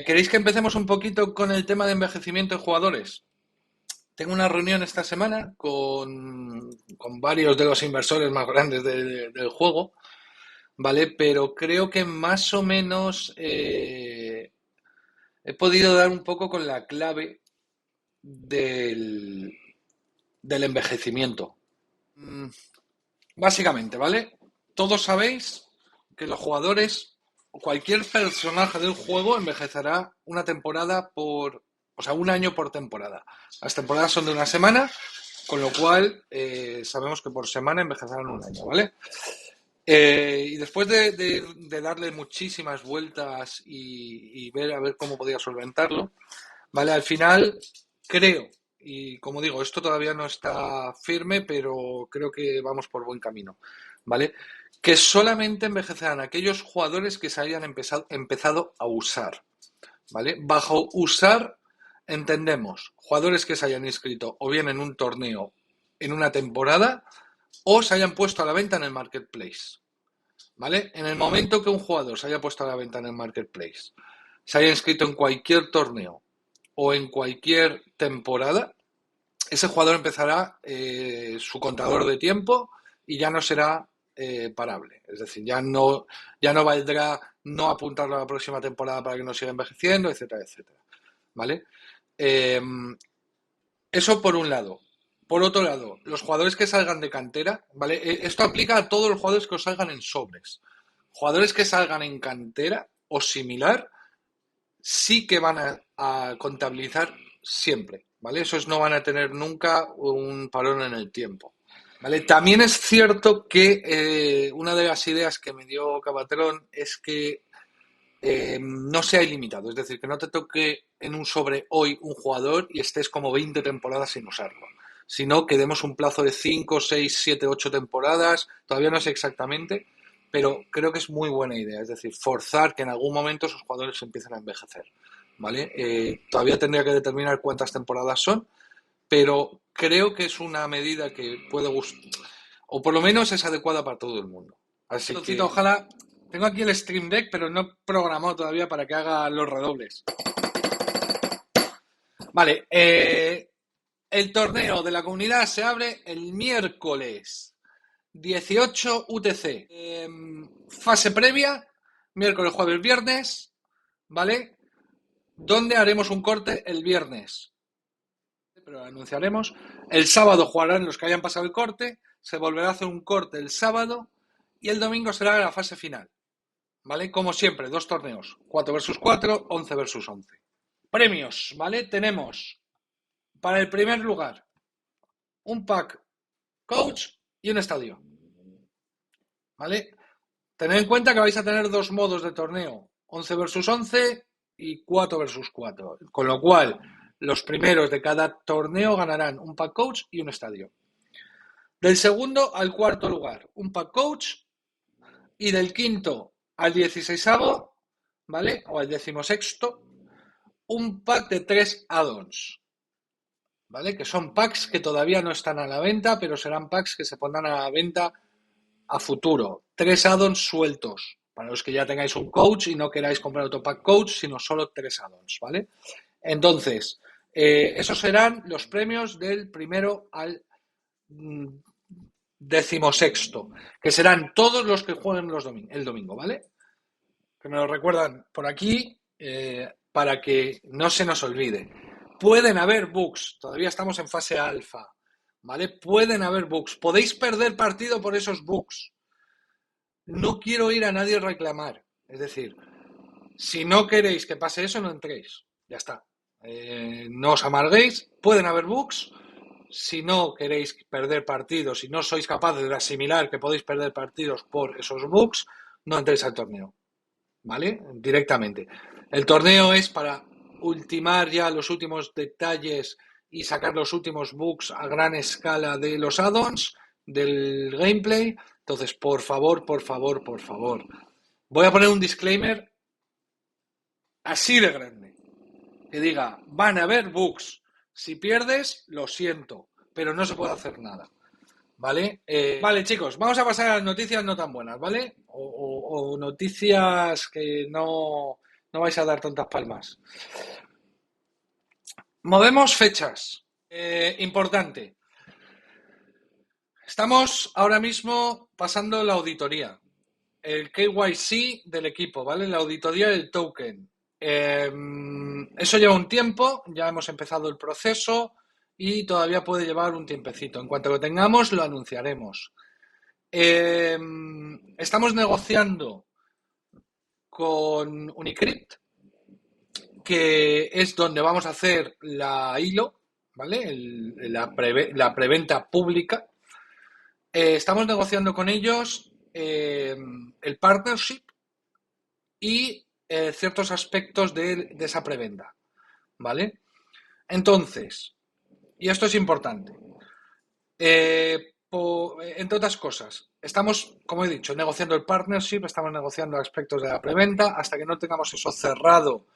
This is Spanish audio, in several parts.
¿Queréis que empecemos un poquito con el tema de envejecimiento de jugadores? Tengo una reunión esta semana con varios de los inversores más grandes del juego, ¿vale? Pero creo que más o menos he podido dar un poco con la clave del, del envejecimiento. Básicamente, ¿vale? Todos sabéis que los jugadores, cualquier personaje del juego envejecerá una temporada o sea, un año por temporada. Las temporadas son de una semana, con lo cual sabemos que por semana envejecerán un año, ¿vale? Y después de darle muchísimas vueltas y ver a ver cómo podía solventarlo, ¿vale? Al final creo, y como digo, esto todavía no está firme, pero creo que vamos por buen camino, ¿vale? Que solamente envejecerán aquellos jugadores que se hayan empezado a usar, ¿vale? Bajo usar entendemos jugadores que se hayan inscrito o bien en un torneo en una temporada o se hayan puesto a la venta en el marketplace, ¿vale? En el momento que un jugador se haya puesto a la venta en el marketplace, se haya inscrito en cualquier torneo o en cualquier temporada, ese jugador empezará su contador de tiempo y ya no será parable. Es decir, ya no valdrá no apuntarlo a la próxima temporada para que no siga envejeciendo, etcétera, etcétera. ¿Vale? Eh, Eso por un lado. Por otro lado, los jugadores que salgan de cantera, ¿vale? Esto aplica a todos los jugadores que os salgan en sobres. Jugadores que salgan en cantera o similar, sí que van a contabilizar siempre, ¿vale? Esos no van a tener nunca un parón en el tiempo, ¿vale? También es cierto que una de las ideas que me dio Cabatrón es que no sea ilimitado, es decir, que no te toque en un sobre hoy un jugador y estés como 20 temporadas sin usarlo, sino que demos un plazo de 5, 6, 7, 8 temporadas, todavía no sé exactamente, pero creo que es muy buena idea, es decir, forzar que en algún momento esos jugadores empiecen a envejecer, ¿vale? Todavía tendría que determinar cuántas temporadas son, pero creo que es una medida que puede gustar, o por lo menos es adecuada para todo el mundo. Así que ojalá. Tengo aquí el Stream Deck, pero no he programado todavía para que haga los redobles. Vale, el torneo de la comunidad se abre el miércoles 18 UTC. Fase previa, miércoles, jueves, viernes, ¿vale? Donde haremos un corte el viernes. Pero anunciaremos. El sábado jugarán los que hayan pasado el corte, se volverá a hacer un corte el sábado y el domingo será la fase final. ¿Vale? Como siempre, dos torneos, 4 versus 4, 11 versus 11. Premios, ¿vale? Tenemos para el primer lugar un pack coach y un estadio, ¿vale? Tened en cuenta que vais a tener dos modos de torneo, 11 versus 11 y 4 versus 4, con lo cual los primeros de cada torneo ganarán un pack coach y un estadio. Del segundo al cuarto lugar, un pack coach, y del quinto al 16avo, ¿vale? O al 16º, un pack de 3 add-ons, ¿vale? Que son packs que todavía no están a la venta, pero serán packs que se pondrán a la venta a futuro. 3 add-ons sueltos, para los que ya tengáis un coach y no queráis comprar otro pack coach, sino solo 3 add-ons, ¿vale? Entonces, esos serán los premios del primero al 16º, que serán todos los que jueguen el domingo, ¿vale? Que me lo recuerdan por aquí para que no se nos olvide. Pueden haber bugs, todavía estamos en fase alfa, ¿vale? Pueden haber bugs, podéis perder partido por esos bugs. No quiero ir a nadie a reclamar, es decir, si no queréis que pase eso, no entréis, ya está. No os amarguéis, pueden haber bugs. Si no queréis perder partidos, si no sois capaces de asimilar que podéis perder partidos por esos bugs, no entréis al torneo, ¿vale? Directamente. El torneo es para ultimar ya los últimos detalles y sacar los últimos bugs a gran escala de los add-ons, del gameplay. Entonces, por favor, por favor, por favor. Voy a poner un disclaimer así de grande. Que diga, van a haber bugs. Si pierdes, lo siento, pero no se puede hacer nada. ¿Vale? Vale, chicos, vamos a pasar a las noticias no tan buenas, ¿vale? O noticias que no no vais a dar tantas palmas. Movemos fechas. Importante. Estamos ahora mismo pasando la auditoría. El KYC del equipo, ¿vale? La auditoría del token. Eso lleva un tiempo, ya hemos empezado el proceso y todavía puede llevar un tiempecito. En cuanto lo tengamos, lo anunciaremos. Estamos negociando con Unicrypt, que es donde vamos a hacer la ILO, ¿vale? La preventa pública. Estamos negociando con ellos el partnership y ciertos aspectos de esa preventa, ¿vale? Entonces, y esto es importante, entre otras cosas, estamos, como he dicho, negociando el partnership, estamos negociando aspectos de la preventa, hasta que no tengamos eso cerrado,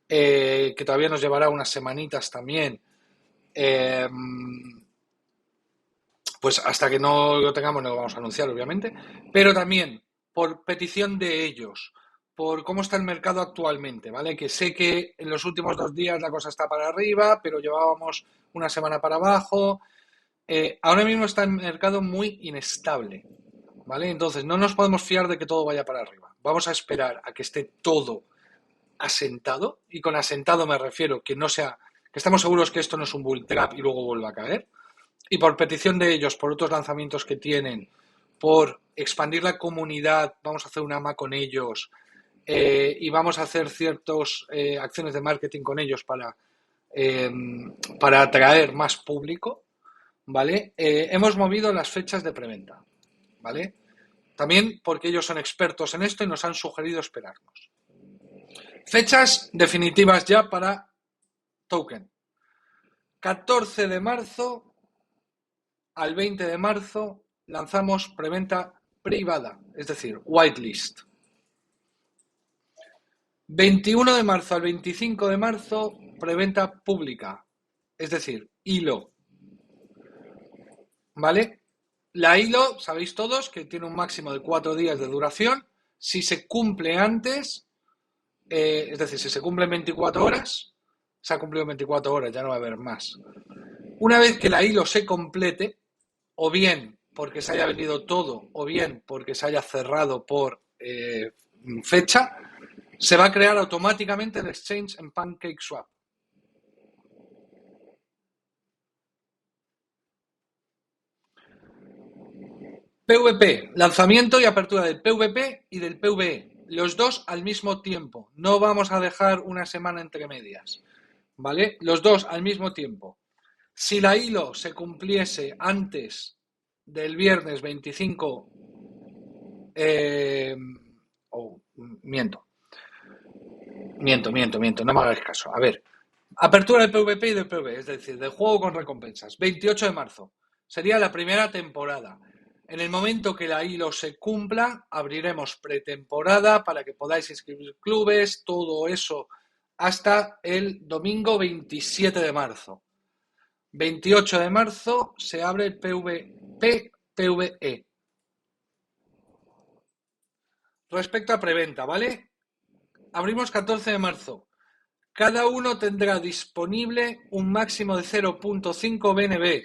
que todavía nos llevará unas semanitas también, pues hasta que no lo tengamos no lo vamos a anunciar, obviamente, pero también por petición de ellos, por cómo está el mercado actualmente, ¿vale? Que sé que en los últimos 2 días la cosa está para arriba, pero llevábamos una semana para abajo. Ahora mismo está el mercado muy inestable, ¿vale? Entonces no nos podemos fiar de que todo vaya para arriba. Vamos a esperar a que esté todo asentado, y con asentado me refiero que no sea, que estamos seguros que esto no es un bull trap y luego vuelva a caer. Y por petición de ellos, por otros lanzamientos que tienen, por expandir la comunidad, vamos a hacer una AMA con ellos y vamos a hacer ciertas acciones de marketing con ellos para atraer más público, ¿vale? Hemos movido las fechas de preventa, ¿vale? También porque ellos son expertos en esto y nos han sugerido esperarnos. Fechas definitivas ya para token. 14 de marzo al 20 de marzo lanzamos preventa privada, es decir, whitelist. 21 de marzo al 25 de marzo, preventa pública, es decir, ILO. ¿Vale? La ILO, sabéis todos, que tiene un máximo de 4 días de duración. Si se cumple antes, es decir, si se cumplen 24 horas, se ha cumplido 24 horas, ya no va a haber más. Una vez que la ILO se complete, o bien porque se haya vendido todo, o bien porque se haya cerrado por fecha, se va a crear automáticamente el exchange en PancakeSwap. PVP, lanzamiento y apertura del PVP y del PVE, los dos al mismo tiempo. No vamos a dejar una semana entre medias, ¿vale? Los dos al mismo tiempo. Si la ILO se cumpliese antes del viernes 25, miento, no me hagáis caso. A ver, apertura del PvP y del PvE, es decir, del juego con recompensas. 28 de marzo. Sería la primera temporada. En el momento que la ILO se cumpla, abriremos pretemporada para que podáis inscribir clubes, todo eso, hasta el domingo 27 de marzo. 28 de marzo se abre el PvP-PvE. Respecto a preventa, ¿vale? Abrimos 14 de marzo. Cada uno tendrá disponible un máximo de 0.5 BNB.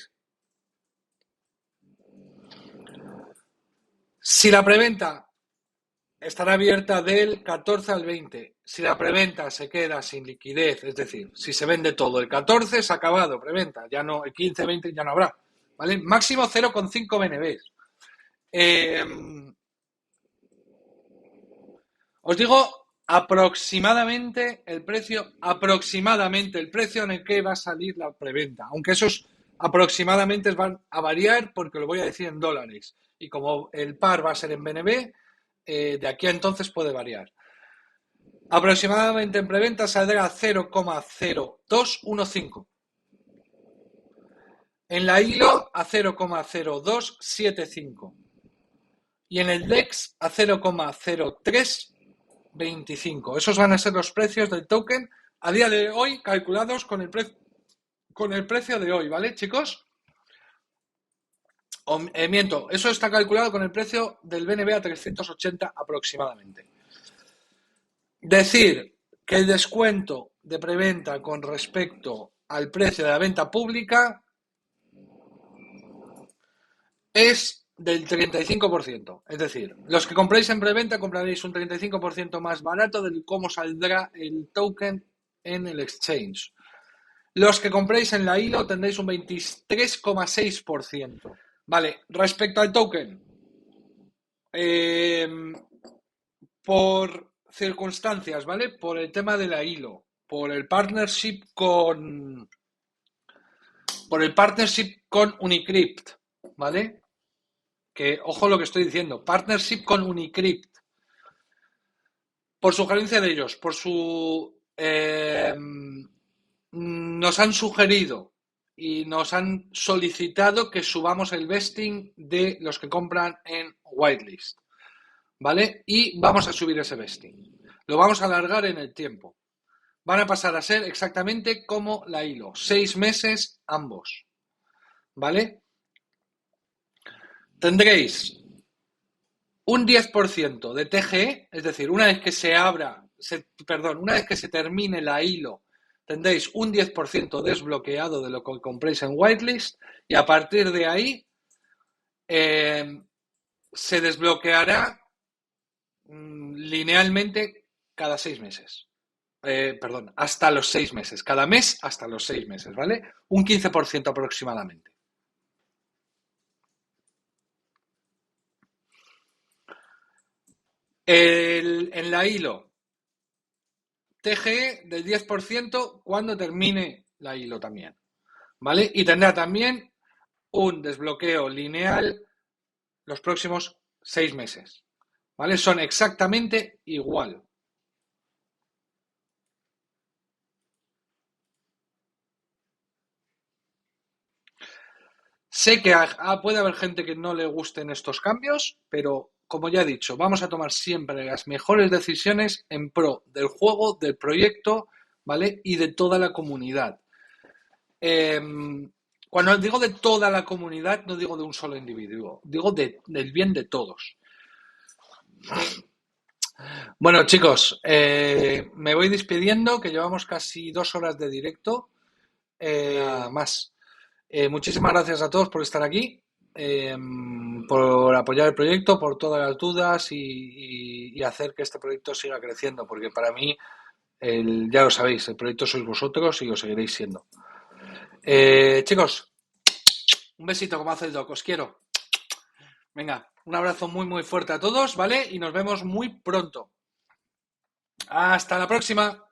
Si la preventa estará abierta del 14 al 20, si la preventa se queda sin liquidez, es decir, si se vende todo el 14 es acabado, preventa, ya no, el 15, 20 ya no habrá, ¿vale? Máximo 0.5 BNB. Os digo aproximadamente el precio en el que va a salir la preventa, aunque esos aproximadamente van a variar porque lo voy a decir en dólares y como el par va a ser en BNB, de aquí a entonces puede variar. Aproximadamente en preventa saldrá 0,0215. En la ILO a 0,0275 y en el DEX a 0,0325. Esos van a ser los precios del token a día de hoy calculados con el precio de hoy, ¿vale, chicos? Miento, eso está calculado con el precio del BNB a 380 aproximadamente. Decir, que el descuento de preventa con respecto al precio de la venta pública es del 35%. Es decir, los que compréis en preventa compraréis un 35% más barato de cómo saldrá el token en el exchange. Los que compréis en la ILO tendréis un 23,6%. Vale, respecto al token, por circunstancias, ¿vale? Por el tema de la ILO, por el partnership con Unicrypt, ¿vale? Que, ojo lo que estoy diciendo, partnership con Unicrypt. Por sugerencia de ellos, nos han sugerido y nos han solicitado que subamos el vesting de los que compran en whitelist, ¿vale? Y vamos a subir ese vesting. Lo vamos a alargar en el tiempo. Van a pasar a ser exactamente como la ILO, 6 meses ambos, ¿vale? Tendréis un 10% de TGE, es decir, una vez que se termine la ILO, tendréis un 10% desbloqueado de lo que compréis en whitelist y a partir de ahí se desbloqueará linealmente cada 6 meses. Hasta los 6 meses. Cada mes hasta los 6 meses, ¿vale? Un 15% aproximadamente. En la ILO, TGE del 10% cuando termine la ILO también, ¿vale? Y tendrá también un desbloqueo lineal los próximos 6 meses, ¿vale? Son exactamente igual. Sé que puede haber gente que no le gusten estos cambios, pero como ya he dicho, vamos a tomar siempre las mejores decisiones en pro del juego, del proyecto, ¿vale? Y de toda la comunidad. Cuando digo de toda la comunidad, no digo de un solo individuo, digo del bien de todos. Bueno, chicos, me voy despidiendo, que llevamos casi 2 horas de directo. Más. Muchísimas gracias a todos por estar aquí, por apoyar el proyecto, por todas las dudas y hacer que este proyecto siga creciendo, porque para mí, ya lo sabéis, el proyecto sois vosotros y lo seguiréis siendo. Chicos, un besito como hace el doc, os quiero. Venga, un abrazo muy muy fuerte a todos, ¿vale? Y nos vemos muy pronto. Hasta la próxima.